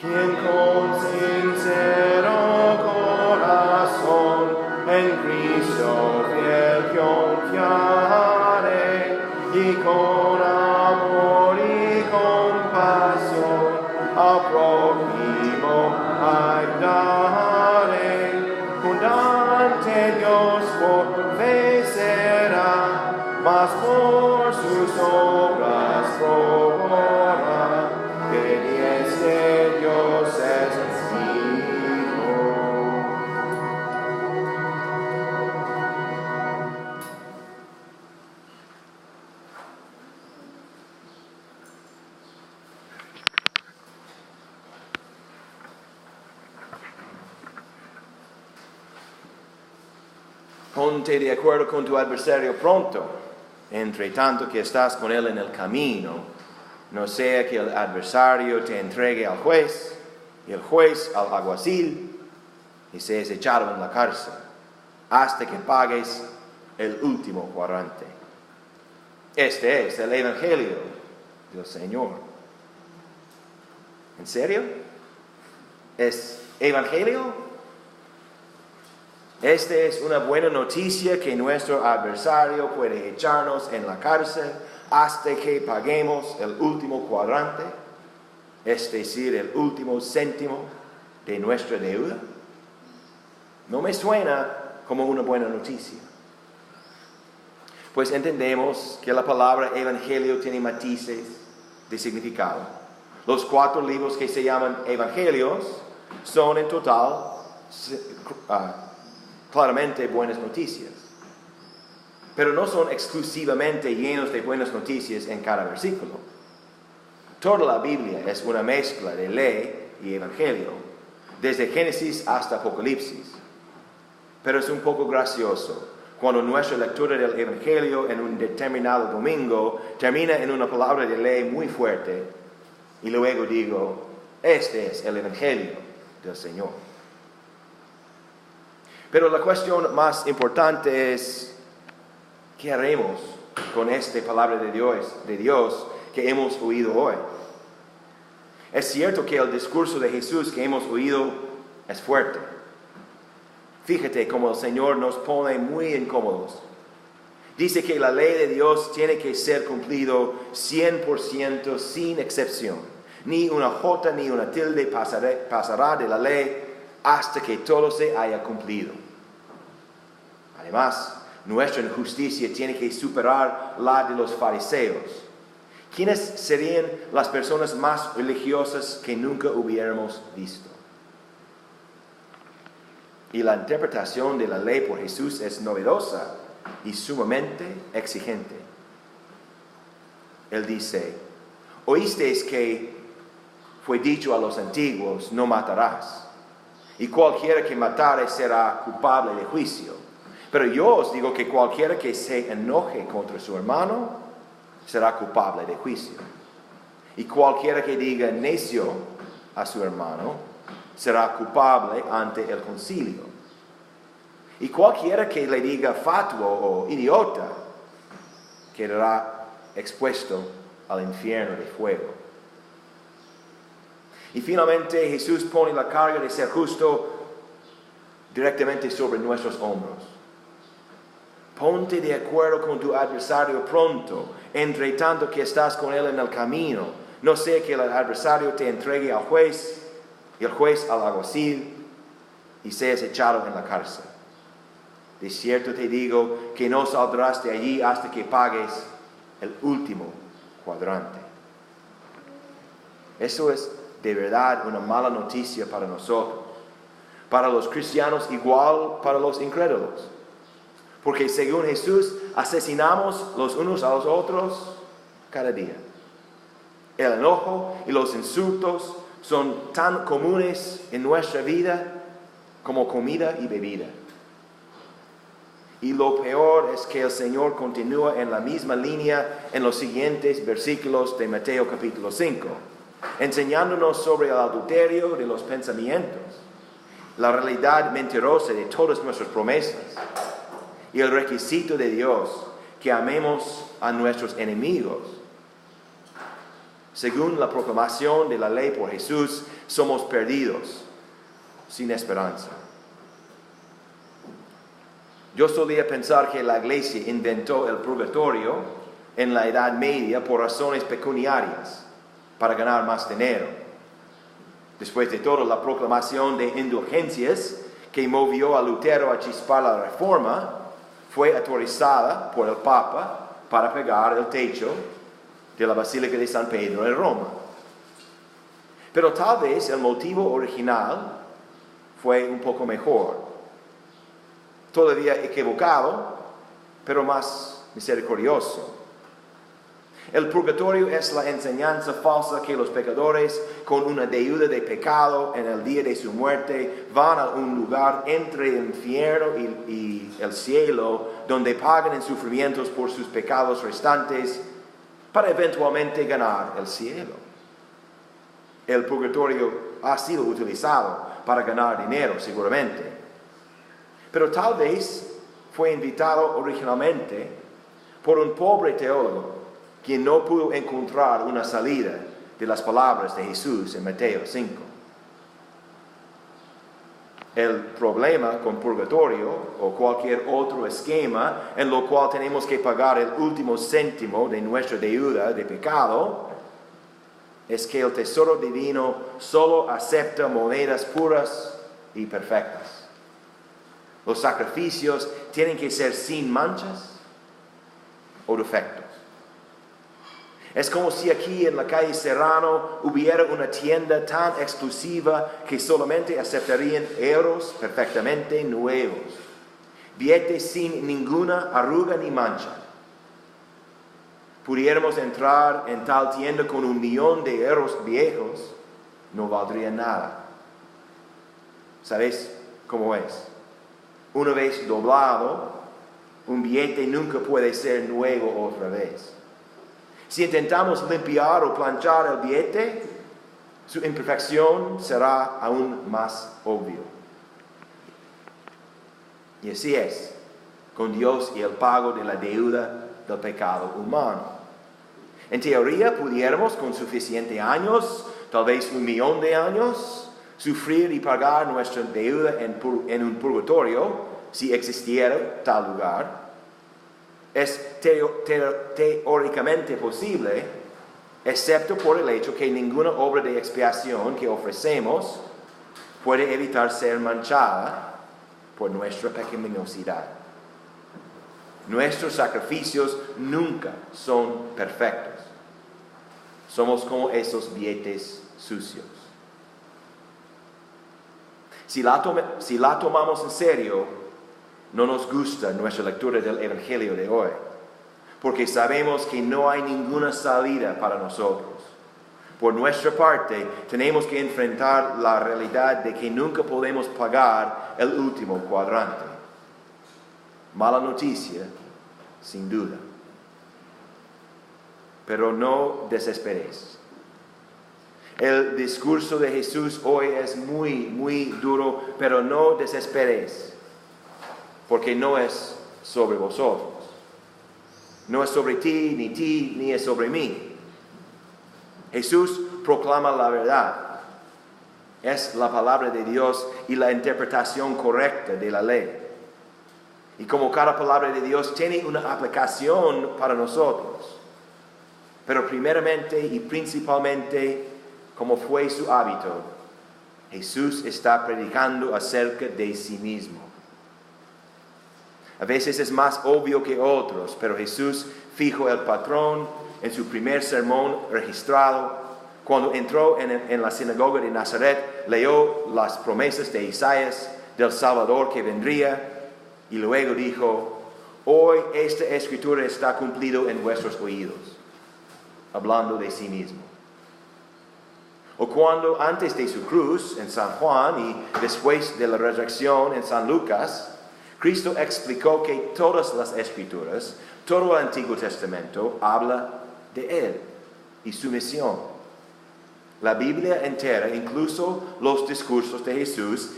Quien con sincero corazón en Cristo fiel confiare y con amor y compasión al prójimo ayudare, ante Dios por fe será, mas por sus obras probará que ni este Dios es hijo. Ponte de acuerdo con tu adversario pronto, entre tanto que estás con él en el camino, no sea que el adversario te entregue al juez, y el juez al alguacil, y seas echado en la cárcel, hasta que pagues el último cuadrante. Este es el Evangelio del Señor. ¿En serio? ¿Es Evangelio? Esta es una buena noticia que nuestro adversario puede echarnos en la cárcel hasta que paguemos el último cuadrante, es decir, el último céntimo de nuestra deuda. No me suena como una buena noticia. Pues entendemos que la palabra evangelio tiene matices de significado. Los 4 libros que se llaman evangelios son en total claramente buenas noticias, pero no son exclusivamente llenos de buenas noticias en cada versículo. Toda la Biblia es una mezcla de ley y evangelio, desde Génesis hasta Apocalipsis. Pero es un poco gracioso cuando nuestra lectura del evangelio en un determinado domingo termina en una palabra de ley muy fuerte y luego digo, este es el evangelio del Señor. Pero la cuestión más importante es, ¿qué haremos con esta palabra de Dios que hemos oído hoy? Es cierto que el discurso de Jesús que hemos oído es fuerte. Fíjate cómo el Señor nos pone muy incómodos. Dice que la ley de Dios tiene que ser cumplido 100% sin excepción. Ni una jota ni una tilde pasará de la ley hasta que todo se haya cumplido. Además, nuestra injusticia tiene que superar la de los fariseos. ¿Quiénes serían las personas más religiosas que nunca hubiéramos visto? Y la interpretación de la ley por Jesús es novedosa y sumamente exigente. Él dice, oísteis que fue dicho a los antiguos, no matarás, y cualquiera que matare será culpable de juicio. Pero yo os digo que cualquiera que se enoje contra su hermano será culpable de juicio. Y cualquiera que diga necio a su hermano será culpable ante el concilio. Y cualquiera que le diga fatuo o idiota quedará expuesto al infierno de fuego. Y finalmente Jesús pone la carga de ser justo directamente sobre nuestros hombros. Ponte de acuerdo con tu adversario pronto, entre tanto que estás con él en el camino. No sea que el adversario te entregue al juez, y el juez al alguacil, y seas echado en la cárcel. De cierto te digo que no saldrás de allí hasta que pagues el último cuadrante. Eso es de verdad una mala noticia para nosotros. Para los cristianos, igual para los incrédulos. Porque según Jesús, asesinamos los unos a los otros cada día. El enojo y los insultos son tan comunes en nuestra vida como comida y bebida. Y lo peor es que el Señor continúa en la misma línea en los siguientes versículos de Mateo capítulo 5, enseñándonos sobre el adulterio de los pensamientos, la realidad mentirosa de todas nuestras promesas, y el requisito de Dios que amemos a nuestros enemigos. Según la proclamación de la ley por Jesús, somos perdidos, sin esperanza. Yo solía pensar que la iglesia inventó el purgatorio en la Edad Media por razones pecuniarias, para ganar más dinero. Después de todo, la proclamación de indulgencias que movió a Lutero a chispar la Reforma fue autorizada por el Papa para pagar el techo de la Basílica de San Pedro en Roma. Pero tal vez el motivo original fue un poco mejor. Todavía equivocado, pero más misericordioso. El purgatorio es la enseñanza falsa que los pecadores con una deuda de pecado en el día de su muerte van a un lugar entre el infierno y el cielo, donde pagan en sufrimientos por sus pecados restantes para eventualmente ganar el cielo. El purgatorio ha sido utilizado para ganar dinero, seguramente. Pero tal vez fue inventado originalmente por un pobre teólogo quien no pudo encontrar una salida de las palabras de Jesús en Mateo 5. El problema con purgatorio o cualquier otro esquema en lo cual tenemos que pagar el último céntimo de nuestra deuda de pecado es que el tesoro divino solo acepta monedas puras y perfectas. Los sacrificios tienen que ser sin manchas o defectos. Es como si aquí en la calle Serrano hubiera una tienda tan exclusiva que solamente aceptarían euros perfectamente nuevos, billetes sin ninguna arruga ni mancha. Pudiéramos entrar en tal tienda con 1,000,000 de euros viejos, no valdría nada. ¿Sabes cómo es? Una vez doblado, un billete nunca puede ser nuevo otra vez. Si intentamos limpiar o planchar el billete, su imperfección será aún más obvio. Y así es con Dios y el pago de la deuda del pecado humano. En teoría, pudiéramos con suficientes años, tal vez 1,000,000 de años, sufrir y pagar nuestra deuda en un purgatorio, si existiera tal lugar. Es teóricamente posible, excepto por el hecho que ninguna obra de expiación que ofrecemos puede evitar ser manchada por nuestra pecaminosidad. Nuestros sacrificios nunca son perfectos. Somos como esos billetes sucios. Si la tomamos en serio, no nos gusta nuestra lectura del Evangelio de hoy, porque sabemos que no hay ninguna salida para nosotros. Por nuestra parte, tenemos que enfrentar la realidad de que nunca podemos pagar el último cuadrante. Mala noticia, sin duda. Pero no desesperes. El discurso de Jesús hoy es muy duro, pero no desesperes. Porque no es sobre vosotros. No es sobre ti, ni es sobre mí. Jesús proclama la verdad. Es la palabra de Dios y la interpretación correcta de la ley. Y como cada palabra de Dios tiene una aplicación para nosotros. Pero primeramente y principalmente, como fue su hábito, Jesús está predicando acerca de sí mismo. A veces es más obvio que otros, pero Jesús fijó el patrón en su primer sermón registrado. Cuando entró en la sinagoga de Nazaret, leyó las promesas de Isaías del Salvador que vendría y luego dijo: hoy esta escritura está cumplida en vuestros oídos, hablando de sí mismo. O cuando antes de su cruz en San Juan y después de la resurrección en San Lucas, Cristo explicó que todas las escrituras, todo el Antiguo Testamento, habla de Él y su misión. La Biblia entera, incluso los discursos de Jesús,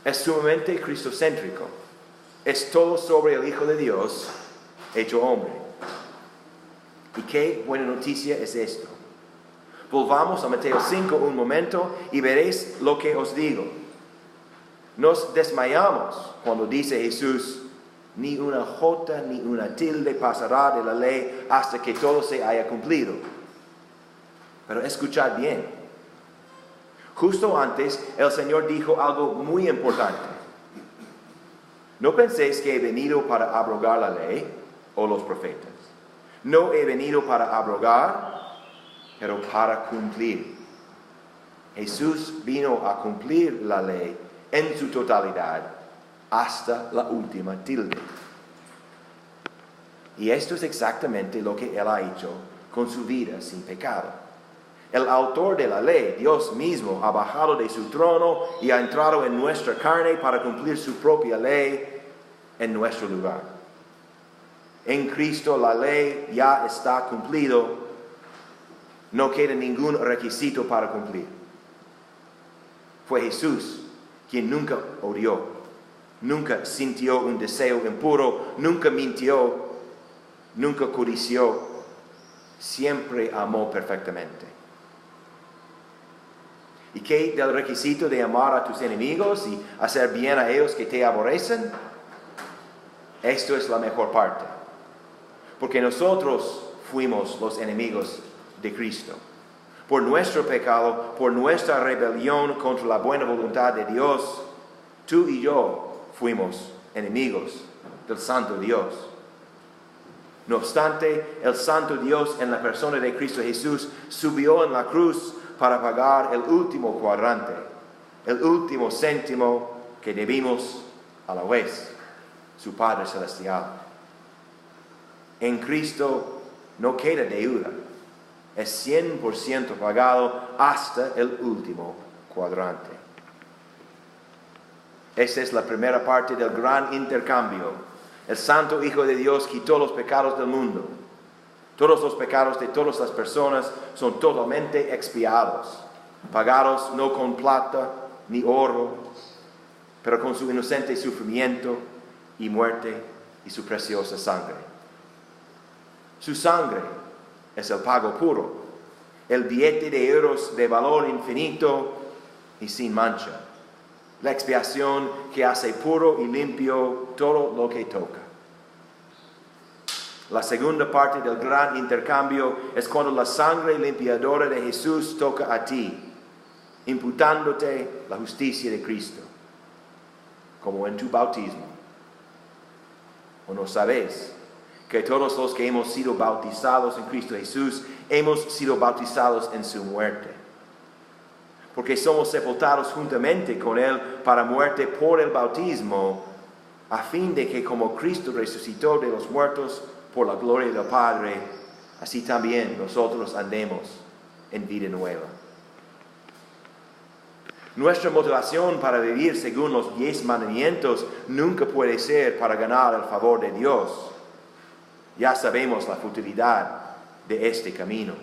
es sumamente cristocéntrico. Es todo sobre el Hijo de Dios, hecho hombre. ¿Y qué buena noticia es esto? Volvamos a Mateo 5 un momento y veréis lo que os digo. Nos desmayamos cuando dice Jesús, ni una jota ni una tilde pasará de la ley hasta que todo se haya cumplido. Pero escuchad bien. Justo antes el Señor dijo algo muy importante. No penséis que he venido para abrogar la ley o los profetas. No he venido para abrogar, pero para cumplir. Jesús vino a cumplir la ley en su totalidad hasta la última tilde. Y esto es exactamente lo que Él ha hecho con su vida sin pecado. El autor de la ley, Dios mismo, ha bajado de su trono y ha entrado en nuestra carne para cumplir su propia ley en nuestro lugar. En Cristo la ley ya está cumplido. No queda ningún requisito para cumplir. Fue Jesús quien nunca odió, nunca sintió un deseo impuro, nunca mintió, nunca codició, siempre amó perfectamente. ¿Y qué del requisito de amar a tus enemigos y hacer bien a ellos que te aborrecen? Esto es la mejor parte. Porque nosotros fuimos los enemigos de Cristo. Por nuestro pecado, por nuestra rebelión contra la buena voluntad de Dios, tú y yo fuimos enemigos del Santo Dios. No obstante, el Santo Dios en la persona de Cristo Jesús subió en la cruz para pagar el último cuadrante, el último céntimo que debimos a la vez, su Padre Celestial. En Cristo no queda deuda, es 100% pagado hasta el último cuadrante. Esta es la primera parte del gran intercambio. El Santo Hijo de Dios quitó los pecados del mundo. Todos los pecados de todas las personas son totalmente expiados, pagados no con plata ni oro, pero con su inocente sufrimiento y muerte y su preciosa sangre. Su sangre es el pago puro, el billete de euros de valor infinito y sin mancha, la expiación que hace puro y limpio todo lo que toca. La segunda parte del gran intercambio es cuando la sangre limpiadora de Jesús toca a ti, imputándote la justicia de Cristo, como en tu bautismo. ¿O no sabéis que todos los que hemos sido bautizados en Cristo Jesús, hemos sido bautizados en su muerte? Porque somos sepultados juntamente con Él para muerte por el bautismo, a fin de que como Cristo resucitó de los muertos por la gloria del Padre, así también nosotros andemos en vida nueva. Nuestra motivación para vivir según los 10 mandamientos nunca puede ser para ganar el favor de Dios. Ya sabemos la futilidad de este camino.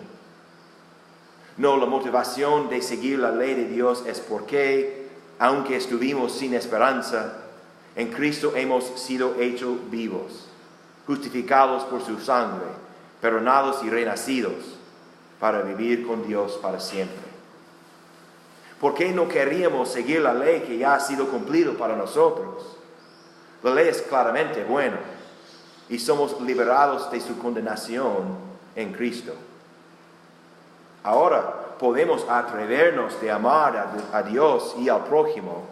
No, la motivación de seguir la ley de Dios es porque, aunque estuvimos sin esperanza, en Cristo hemos sido hechos vivos, justificados por su sangre, perdonados y renacidos para vivir con Dios para siempre. ¿Por qué no queríamos seguir la ley que ya ha sido cumplida para nosotros? La ley es claramente buena y somos liberados de su condenación en Cristo. Ahora podemos atrevernos de amar a Dios y al prójimo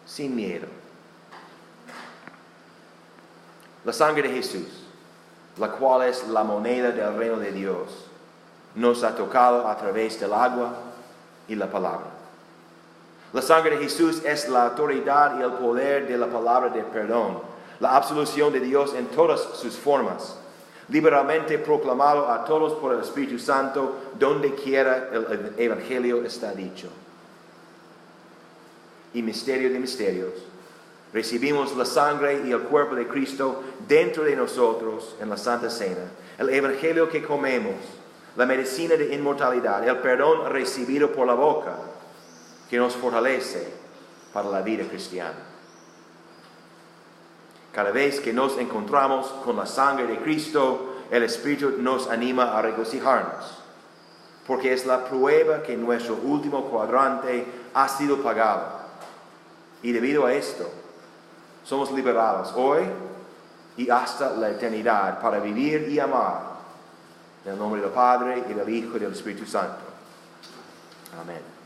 sin miedo. La sangre de Jesús, la cual es la moneda del reino de Dios, nos ha tocado a través del agua y la palabra. La sangre de Jesús es la autoridad y el poder de la palabra de perdón, la absolución de Dios en todas sus formas, liberalmente proclamado a todos por el Espíritu Santo, donde quiera el Evangelio está dicho. Y misterio de misterios, recibimos la sangre y el cuerpo de Cristo dentro de nosotros en la Santa Cena, el Evangelio que comemos, la medicina de inmortalidad, el perdón recibido por la boca, que nos fortalece para la vida cristiana. Cada vez que nos encontramos con la sangre de Cristo, el Espíritu nos anima a regocijarnos, porque es la prueba que nuestro último cuadrante ha sido pagado. Y debido a esto, somos liberados hoy y hasta la eternidad para vivir y amar en el nombre del Padre y del Hijo y del Espíritu Santo. Amén.